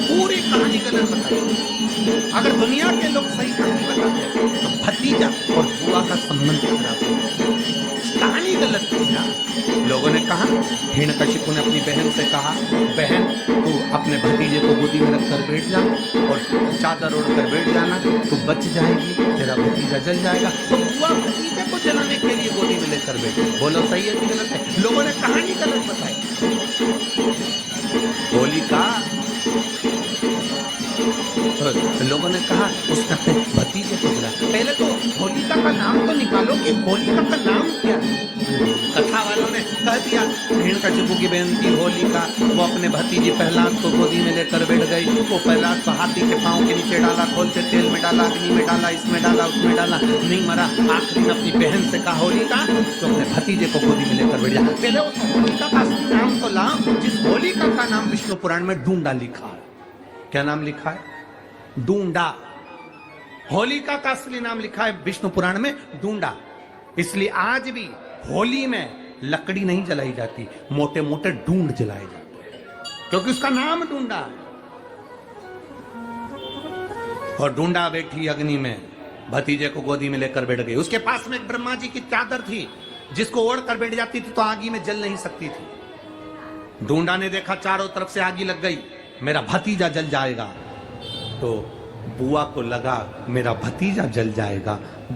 पूरी कहानी गलत बताई। अगर दुनिया के लोग सही कहानी बताते तो भतीजा और बुआ का संबंध खराब हो। कहानी गलत थी ना। लोगों ने कहा, हिरण्यकशिपु ने अपनी बहन से कहा, बहन तू अपने भतीजे को गोदी में रखकर बैठ जा और चादर ओढ़ कर बैठ जाना, तू बच जाएगी, तेरा भतीजा जल जाएगा। तो बुआ भतीजे को जलाने के लिए गोदी में लेकर बैठी। बोलो सही है कि गलत है? लोगों ने कहानी गलत बताई। होलिका, तो लोगों ने कहा उसका भतीजे को जला। पहले तो होलिका का नाम तो निकालो कि होलिका का नाम क्या है। कथा वालों ने कह दिया हिरण्यकशिपु की बहन थी होलिका, वो अपने भतीजे प्रहलाद को गोदी में लेकर बैठ गई। वो प्रहलाद को हाथी के पांव के नीचे डाला, खोलते तेल में डाला, अग्नि में डाला, इसमें डाला, उसमें डाला, नहीं मरा। आखिरी में अपनी बहन से कहा होलिका तो अपने भतीजे को गोदी में लेकर बैठ जा। पहले उस होलिका का नाम तो लाओ जिस होलिका का नाम विष्णु पुराण में डूंडा लिखा है। क्या नाम लिखा है? डूंडा। होलिका का असली नाम लिखा है विष्णु पुराण में डूंडा। इसलिए आज भी होली में लकड़ी नहीं जलाई जाती, मोटे मोटे डूंड जलाए जाते हैं, क्योंकि उसका नाम डूंडा है। और डूंडा बैठी अग्नि में, भतीजे को गोदी में लेकर बैठ गई। उसके पास में एक ब्रह्मा जी की चादर थी, जिसको ओढ़ कर बैठ जाती थी तो आगी में जल नहीं सकती थी। डूंडा ने देखा चारों तरफ से आगी लग गई, मेरा भतीजा जल जाएगा। तो बुआ को लगा मेरा भतीजा जल जाएगा।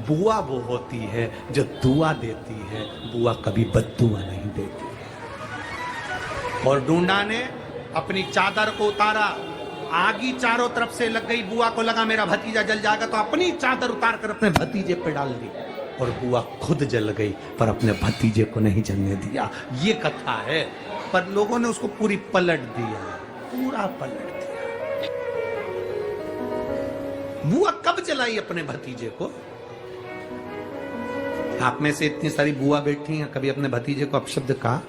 बुआ वो होती है जो दुआ देती है, बुआ कभी बद्दुआ नहीं देती। और डूंडा ने अपनी चादर को उतारा, आगी चारों तरफ से लग गई। बुआ को लगा मेरा भतीजा जल जाएगा, तो अपनी चादर उतार कर अपने भतीजे पे डाल दी और बुआ खुद जल गई, पर अपने भतीजे को नहीं जलने दिया। ये कथा है, पर लोगों ने उसको पूरी पलट दिया, पूरा पलट दिया। बुआ कब जलाई अपने भतीजे को? आप में से इतनी सारी बुआ बैठी हैं, कभी अपने भतीजे को अपशब्द कहा?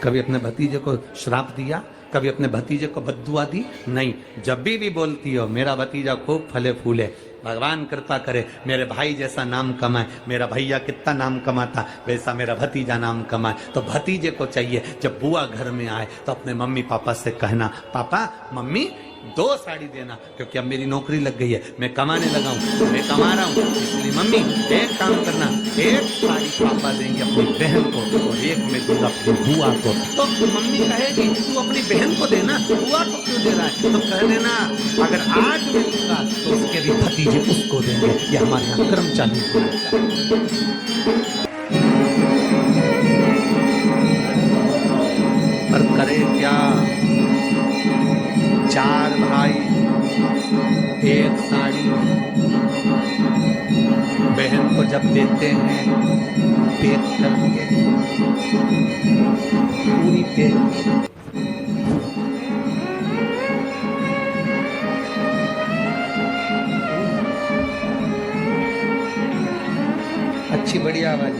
कभी अपने भतीजे को श्राप दिया? कभी अपने भतीजे को बद्दुआ दी? नहीं। जब भी बोलती हो मेरा भतीजा खूब फले फूले, भगवान कृपा करे मेरे भाई जैसा नाम कमाए, मेरा भैया कितना नाम कमाता वैसा मेरा भतीजा नाम कमाए, तो भतीजे को चाहिए जब बुआ घर में आए तो अपने मम्मी पापा से कहना, पापा मम्मी 2 साड़ी देना, क्योंकि अब मेरी नौकरी लग गई है, मैं कमाने लगा हूँ, मैं कमा रहा हूँ, इसलिए मम्मी एक काम करना, 1 साड़ी पापा देंगे अपनी बहन को और 1 मैं दूंगा अपनी बुआ को। तो मम्मी कहेगी तू अपनी बहन को देना, बुआ को क्यों दे रहा है? तो कह देना अगर आज मैं दूंगा तो उसके भी भतीजे उसको देंगे। ये हमारे यहाँ कर्मचारी होना चाहिए। पर करे क्या, 4 भाई 1 साड़ी बहन को जब देते हैं पैक करके, पूरी पैक। अच्छी बढ़िया आवाज।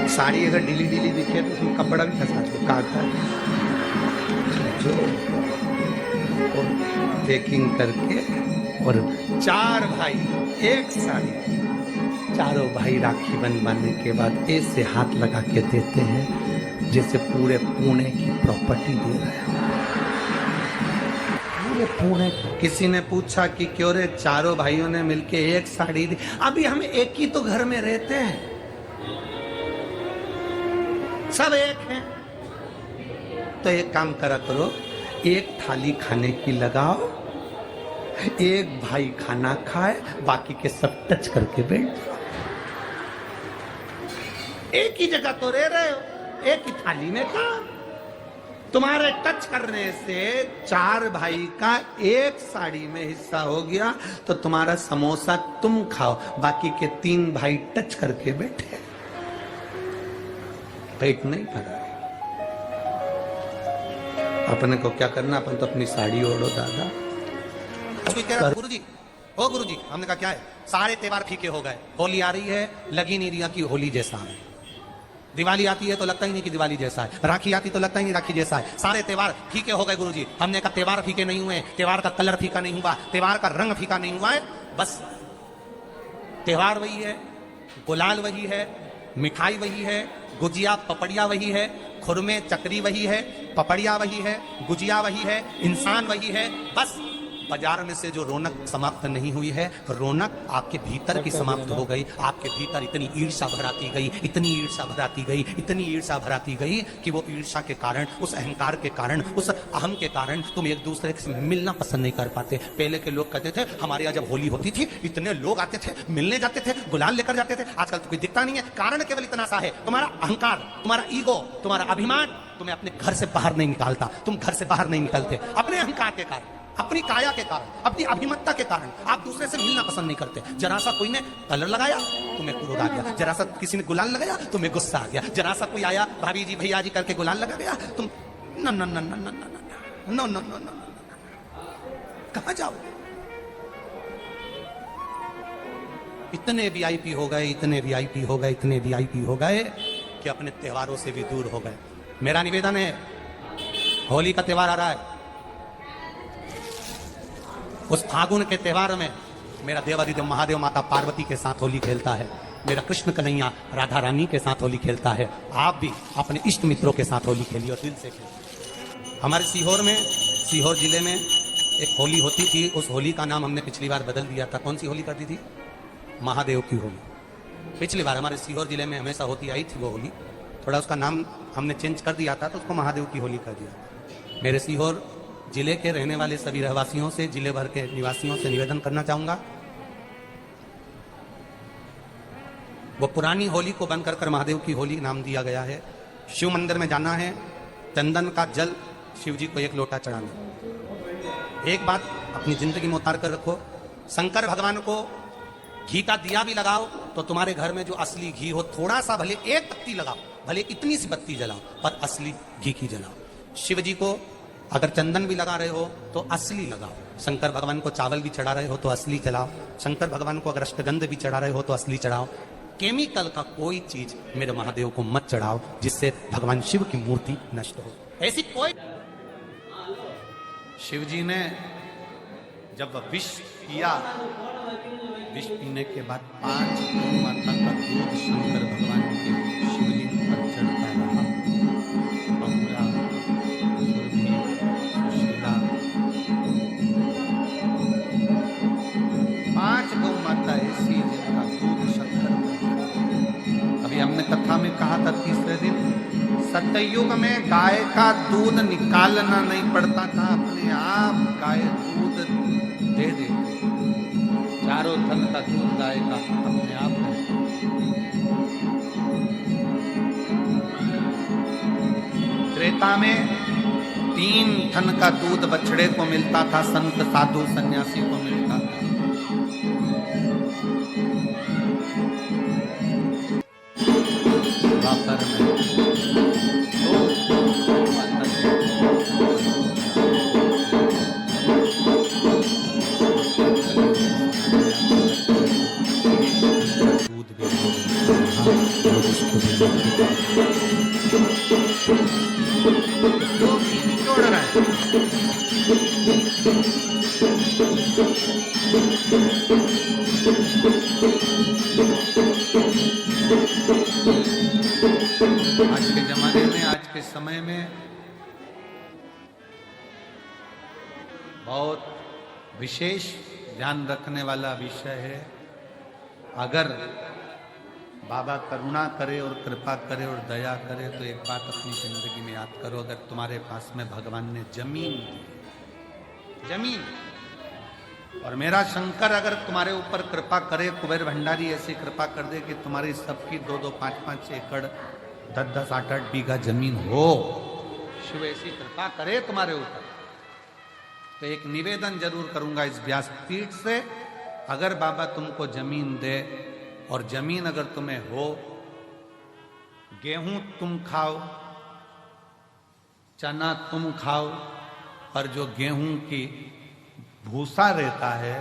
साड़ी अगर ढीली ढीली दिखे तो उसमें कपड़ा भी फंसा दो, काटता है जो पैकिंग करके। और 4 भाई 1 साड़ी, चारों भाई राखी बनवाने के बाद ऐसे हाथ लगा के देते हैं जैसे पूरे पुणे की प्रॉपर्टी दे रहे हैं। पूरे पुणे। किसी ने पूछा कि क्यों रे चारों भाइयों ने मिलके 1 साड़ी दी? अभी हम एक ही तो घर में रहते हैं, सब एक हैं। तो एक काम करा करो, 1 थाली खाने की लगाओ, 1 भाई खाना खाए, बाकी के सब टच करके बैठ जाओ। एक ही जगह तो रह रहे हो, एक ही थाली में खा। तुम्हारे टच करने से 4 भाई का 1 साड़ी में हिस्सा हो गया, तो तुम्हारा समोसा तुम खाओ, बाकी के 3 भाई टच करके बैठे, पेट नहीं भरा। अपने को क्या करना, अपन तो अपनी साड़ी ओढ़ो दादा। गुरुजी, ओ गुरुजी, हमने कहा क्या है, सारे त्योहार फीके हो गए, होली आ रही है, लगी नहीं रही कि होली जैसा है, दिवाली आती है तो लगता ही नहीं कि दिवाली जैसा है, राखी आती तो लगता ही नहीं राखी जैसा है, सारे त्योहार फीके हो गए गुरुजी। हमने कहा त्योहार फीके नहीं हुए, त्योहार का कलर फीका नहीं हुआ, त्योहार का रंग फीका नहीं हुआ है, बस त्योहार वही है, गुलाल वही है, मिठाई वही है, गुजिया पपड़िया वही है, खुरमे चकरी वही है, पपड़िया वही है, गुजिया वही है, इंसान वही है। बस बाजार में से जो रौनक समाप्त नहीं हुई है, रौनक आपके भीतर की समाप्त हो गई। आपके भीतर इतनी ईर्ष्या भराती गई, इतनी ईर्ष्या भराती गई, इतनी ईर्ष्या भराती गई कि वो ईर्ष्या के कारण, उस अहंकार के कारण, उस अहम के कारण तुम एक दूसरे से मिलना पसंद नहीं कर पाते। पहले के लोग कहते थे हमारे यहाँ जब होली होती थी इतने लोग आते थे, मिलने जाते थे, गुलाल लेकर जाते थे। आजकल तो कोई दिखता नहीं है। कारण केवल इतना सा है, तुम्हारा अहंकार, तुम्हारा ईगो, तुम्हारा अभिमान तुम्हें अपने घर से बाहर नहीं निकालता। तुम घर से बाहर नहीं निकलते अपने अहंकार के कारण, अपनी काया के कारण, अपनी अभिमत्ता के कारण। आप दूसरे से मिलना पसंद नहीं करते। जरा सा कोई ने कलर लगाया तुम्हें क्रोध आ गया, जरा सा किसी ने गुलाल लगाया तुम्हें गुस्सा आ गया, जरा सा कोई आया भाभी जी भैया जी करके गुलाल लगा गया, तुम न न न न न न न न न कहां जाओ। इतने वीआईपी हो गए, इतने वीआईपी हो गए, इतने वीआईपी हो गए कि अपने त्योहारों से भी दूर हो गए। मेरा निवेदन है, होली का त्योहार आ रहा है, उस फागुन के त्योहार में मेरा देवादिदेव महादेव माता पार्वती के साथ होली खेलता है, मेरा कृष्ण कन्हैया राधा रानी के साथ होली खेलता है। आप भी अपने इष्ट मित्रों के साथ होली खेलिए और दिल से खेलिए। हमारे सीहोर में, सीहोर जिले में एक होली होती थी। उस होली का नाम हमने पिछली बार बदल दिया था। कौन सी होली कर दी थी? महादेव की होली। पिछली बार हमारे सीहोर जिले में हमेशा होती आई थी वो होली, थोड़ा उसका नाम हमने चेंज कर दिया था तो उसको महादेव की होली कर दिया। मेरे सीहोर जिले के रहने वाले सभी रहवासियों से, जिले भर के निवासियों से निवेदन करना चाहूंगा, वो पुरानी होली को बंद कर महादेव की होली नाम दिया गया है। शिव मंदिर में जाना है, चंदन का जल शिव जी को 1 लोटा चढ़ाना। एक बात अपनी जिंदगी में उतार कर रखो, शंकर भगवान को घी का दिया भी लगाओ तो तुम्हारे घर में जो असली घी हो, थोड़ा सा भले 1 पत्ती लगाओ, भले इतनी सी बत्ती जलाओ, पर असली घी की जलाओ। शिव जी को अगर चंदन भी लगा रहे हो तो असली लगाओ। शंकर भगवान को चावल भी चढ़ा रहे हो तो असली चढ़ाओ। शंकर भगवान को अगर अष्टगंध भी चढ़ा रहे हो तो असली चढ़ाओ। केमिकल का कोई चीज मेरे महादेव को मत चढ़ाओ जिससे भगवान शिव की मूर्ति नष्ट हो। ऐसी कोई, शिव जी ने जब विष पिया, विष पीने के बाद 5 गौ माता का दूध शंकर भगवान के शिवलिंग पर चढ़ता रहा। बहुला, सुरभि, सुशीला, 5 गौ माता ऐसी जिनका दूध शंकर पर। अभी हमने कथा में कहा था तीसरे दिन, सतयुग में गाय का दूध निकालना नहीं पड़ता था, अपने आप गाय दूध दे दे। चारों थन का दूध गाय का अपने आप है। त्रेता में 3 थन का दूध बछड़े को मिलता था, संत साधु सन्यासी को मिलता था। द्वापर में 2 दूध भी जोड़ रहा है। आज के जमाने में, आज के समय में बहुत विशेष ध्यान रखने वाला विषय है। अगर बाबा करुणा करे और कृपा करे और दया करे तो एक बात अपनी जिंदगी में याद करो, अगर तुम्हारे पास में भगवान ने जमीन दी, जमीन, और मेरा शंकर अगर तुम्हारे ऊपर कृपा करे, कुबेर भंडारी ऐसी कृपा कर दे कि तुम्हारी सबकी 2-2, 5-5 एकड़, 10-10, 8-8 बीघा जमीन हो, शिव ऐसी कृपा करे तुम्हारे ऊपर, तो एक निवेदन जरूर करूंगा इस व्यासपीठ से, अगर बाबा तुमको जमीन दे और जमीन अगर तुम्हें हो, गेहूं तुम खाओ, चना तुम खाओ, और जो गेहूं की भूसा रहता है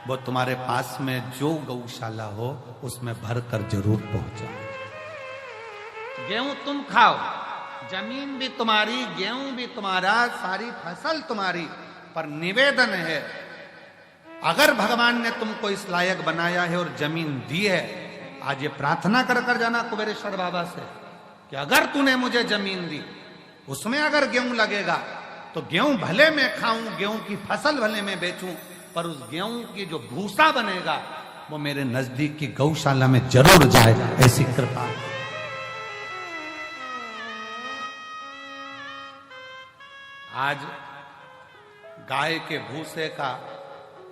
वो तुम्हारे पास में जो गौशाला हो उसमें भरकर जरूर पहुंचाओ। गेहूं तुम खाओ, जमीन भी तुम्हारी, गेहूं भी तुम्हारा, सारी फसल तुम्हारी, पर निवेदन है, अगर भगवान ने तुमको इस लायक बनाया है और जमीन दी है, आज ये प्रार्थना कर कर जाना कुबेरेश्वर बाबा से कि अगर तूने मुझे जमीन दी उसमें अगर गेहूं लगेगा तो गेहूं भले मैं खाऊं, गेहूं की फसल भले मैं बेचूं, पर उस गेहूं की जो भूसा बनेगा वो मेरे नजदीक की गौशाला में जरूर जाए, ऐसी कृपा। आज गाय के भूसे का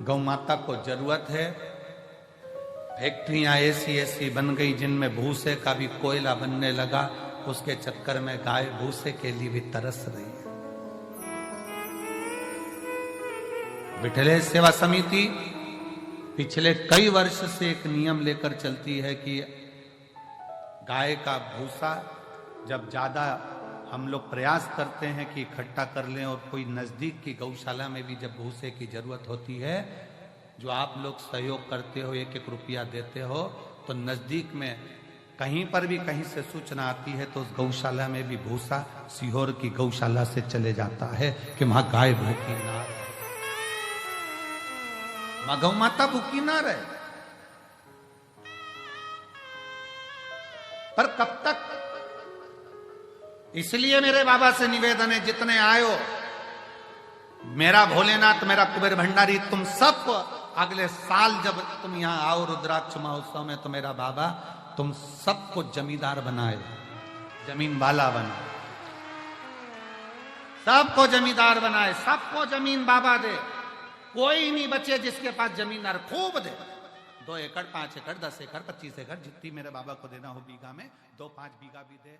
गौ माता को जरूरत है। फैक्ट्रियां ऐसी ऐसी बन गई जिनमें भूसे का भी कोयला बनने लगा, उसके चक्कर में गाय भूसे के लिए भी तरस रही है। विठलेश सेवा समिति पिछले कई वर्ष से एक नियम लेकर चलती है कि गाय का भूसा जब ज्यादा हम लोग प्रयास करते हैं कि इकट्ठा कर लें, और कोई नजदीक की गौशाला में भी जब भूसे की जरूरत होती है, जो आप लोग सहयोग करते हो, 1-1 रुपया देते हो, तो नजदीक में कहीं पर भी कहीं से सूचना आती है तो उस गौशाला में भी भूसा सीहोर की गौशाला से चले जाता है कि वहां गाय भूखी ना रहे, वहां गौ माता भूखी ना रहे। पर कब तक? इसलिए मेरे बाबा से निवेदन है, जितने आयो, मेरा भोलेनाथ, मेरा कुबेर भंडारी, तुम सब अगले साल जब तुम यहां आओ रुद्राक्ष महोत्सव में, तो मेरा बाबा तुम सबको जमींदार बनाए, जमीन वाला बनाए, सबको जमींदार बनाए, सबको जमीन बाबा दे, कोई नहीं बचे जिसके पास जमीन ना, खूब दे, 2 एकड़, 5 एकड़, 10 एकड़, 25 एकड़, जितनी मेरे बाबा को देना हो बीघा में, 2-5 बीघा भी दे।